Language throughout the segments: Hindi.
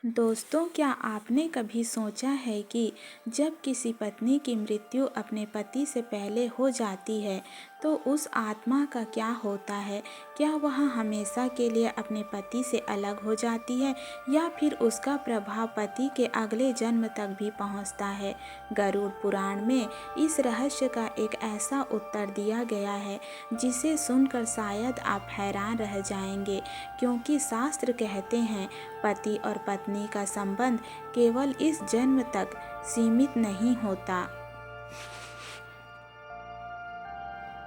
दोस्तों, क्या आपने कभी सोचा है कि जब किसी पत्नी की मृत्यु अपने पति से पहले हो जाती है तो उस आत्मा का क्या होता है? क्या वह हमेशा के लिए अपने पति से अलग हो जाती है या फिर उसका प्रभाव पति के अगले जन्म तक भी पहुंचता है? गरुड़ पुराण में इस रहस्य का एक ऐसा उत्तर दिया गया है जिसे सुनकर शायद आप हैरान रह जाएंगे, क्योंकि शास्त्र कहते हैं पति और पत्नी का संबंध केवल इस जन्म तक सीमित नहीं होता,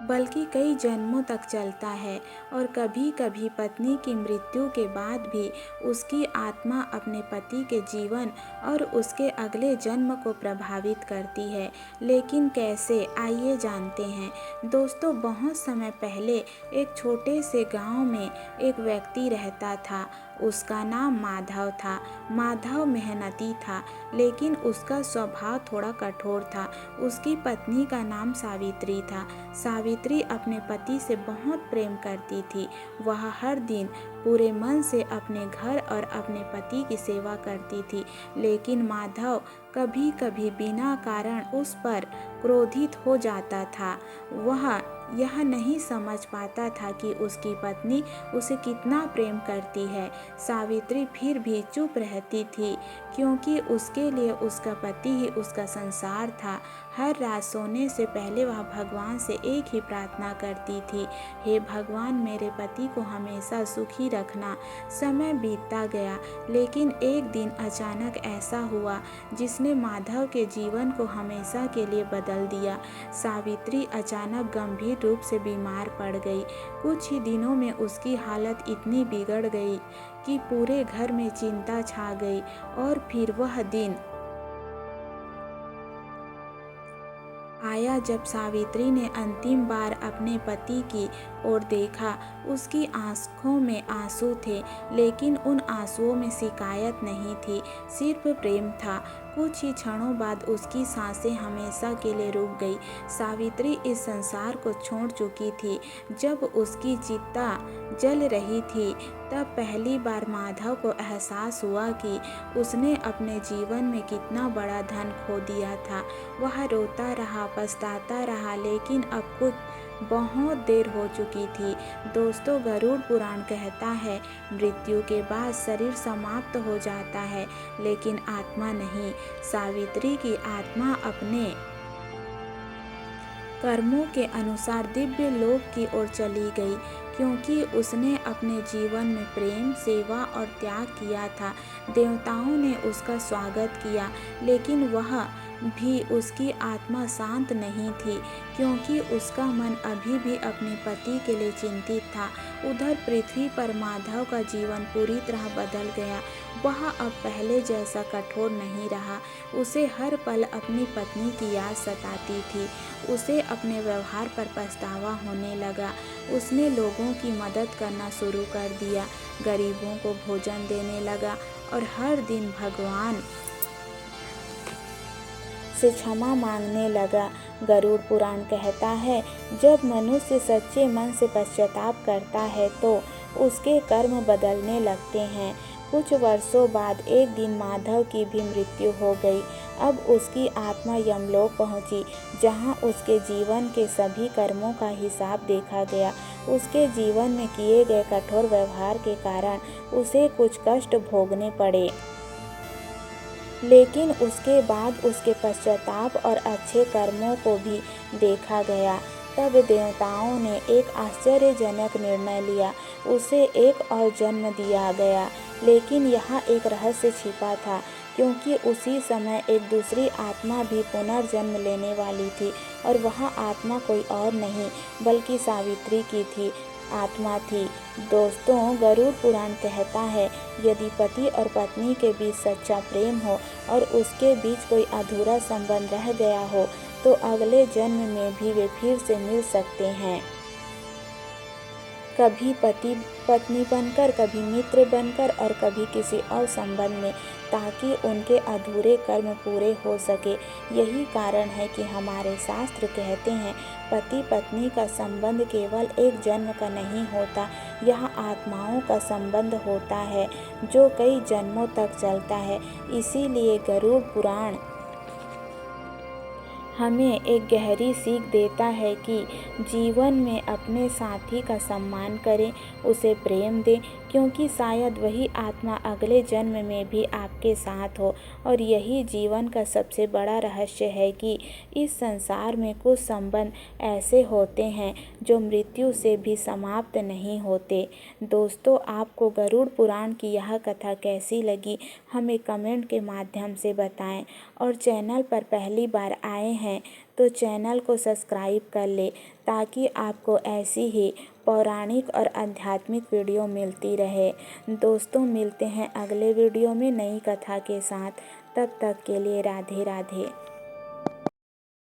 बल्कि कई जन्मों तक चलता है। और कभी कभी पत्नी की मृत्यु के बाद भी उसकी आत्मा अपने पति के जीवन और उसके अगले जन्म को प्रभावित करती है। लेकिन कैसे, आइए जानते हैं। दोस्तों, बहुत समय पहले एक छोटे से गांव में एक व्यक्ति रहता था। उसका नाम माधव था। माधव मेहनती था, लेकिन उसका स्वभाव थोड़ा कठोर था। उसकी पत्नी का नाम सावित्री था। सावित्री अपने पति से बहुत प्रेम करती थी। वह हर दिन पूरे मन से अपने घर और अपने पति की सेवा करती थी। लेकिन माधव कभी कभी बिना कारण उस पर क्रोधित हो जाता था। वह यह नहीं समझ पाता था कि उसकी पत्नी उसे कितना प्रेम करती है। सावित्री फिर भी चुप रहती थी, क्योंकि उसके लिए उसका पति ही उसका संसार था। हर रात सोने से पहले वह भगवान से एक ही प्रार्थना करती थी, हे भगवान, मेरे पति को हमेशा सुखी रखना। समय बीतता गया, लेकिन एक दिन अचानक ऐसा हुआ जिसने माधव के जीवन को हमेशा के लिए बदल दिया। सावित्री अचानक गंभीर रूप से बीमार पड़ गई। कुछ ही दिनों में उसकी हालत इतनी बिगड़ गई कि पूरे घर में चिंता छा गई। और फिर वह दिन आया जब सावित्री ने अंतिम बार अपने पति की ओर देखा। उसकी आंखों में आंसू थे, लेकिन उन आंसुओं में शिकायत नहीं थी, सिर्फ प्रेम था। कुछ ही क्षणों बाद उसकी सांसें हमेशा के लिए रुक गई। सावित्री इस संसार को छोड़ चुकी थी। जब उसकी चिता जल रही थी, तब पहली बार माधव को एहसास हुआ कि उसने अपने जीवन में कितना बड़ा धन खो दिया था। वह रोता रहा, पछताता रहा, लेकिन अब कुछ बहुत देर हो चुकी थी। दोस्तों, गरुड़ पुराण कहता है, मृत्यु के बाद शरीर समाप्त हो जाता है, लेकिन आत्मा नहीं। सावित्री की आत्मा अपने कर्मों के अनुसार दिव्य लोक की ओर चली गई, क्योंकि उसने अपने जीवन में प्रेम, सेवा और त्याग किया था। देवताओं ने उसका स्वागत किया, लेकिन वह भी उसकी आत्मा शांत नहीं थी, क्योंकि उसका मन अभी भी अपने पति के लिए चिंतित था। उधर पृथ्वी पर माधव का जीवन पूरी तरह बदल गया। वह अब पहले जैसा कठोर नहीं रहा। उसे हर पल अपनी पत्नी की याद सताती थी। उसे अपने व्यवहार पर पछतावा होने लगा। उसने लोगों की मदद करना शुरू कर दिया, गरीबों को भोजन देने लगा और हर दिन भगवान से क्षमा मांगने लगा। गरुड़ पुराण कहता है, जब मनुष्य सच्चे मन से पश्चाताप करता है तो उसके कर्म बदलने लगते हैं। कुछ वर्षों बाद एक दिन माधव की भी मृत्यु हो गई। अब उसकी आत्मा यमलोक पहुंची, जहां उसके जीवन के सभी कर्मों का हिसाब देखा गया। उसके जीवन में किए गए कठोर व्यवहार के कारण उसे कुछ कष्ट भोगने पड़े, लेकिन उसके बाद उसके पश्चाताप और अच्छे कर्मों को भी देखा गया। तब देवताओं ने एक आश्चर्यजनक निर्णय लिया, उसे एक और जन्म दिया गया। लेकिन यहाँ एक रहस्य छिपा था, क्योंकि उसी समय एक दूसरी आत्मा भी पुनर्जन्म लेने वाली थी, और वह आत्मा कोई और नहीं बल्कि सावित्री की थी आत्मा थी। दोस्तों, गरुड़ पुराण कहता है, यदि पति और पत्नी के बीच सच्चा प्रेम हो और उसके बीच कोई अधूरा संबंध रह गया हो, तो अगले जन्म में भी वे फिर से मिल सकते हैं। कभी पति पत्नी बनकर, कभी मित्र बनकर और कभी किसी और संबंध में, ताकि उनके अधूरे कर्म पूरे हो सके। यही कारण है कि हमारे शास्त्र कहते हैं, पति पत्नी का संबंध केवल एक जन्म का नहीं होता, यह आत्माओं का संबंध होता है जो कई जन्मों तक चलता है। इसीलिए गरुड़ पुराण हमें एक गहरी सीख देता है कि जीवन में अपने साथी का सम्मान करें, उसे प्रेम दें, क्योंकि शायद वही आत्मा अगले जन्म में भी आपके साथ हो। और यही जीवन का सबसे बड़ा रहस्य है कि इस संसार में कुछ संबंध ऐसे होते हैं जो मृत्यु से भी समाप्त नहीं होते। दोस्तों, आपको गरुड़ पुराण की यह कथा कैसी लगी, हमें कमेंट के माध्यम से बताएं। और चैनल पर पहली बार आए हैं तो चैनल को सब्सक्राइब कर ले, ताकि आपको ऐसी ही पौराणिक और आध्यात्मिक वीडियो मिलती रहे। दोस्तों, मिलते हैं अगले वीडियो में नई कथा के साथ। तब तक के लिए राधे राधे।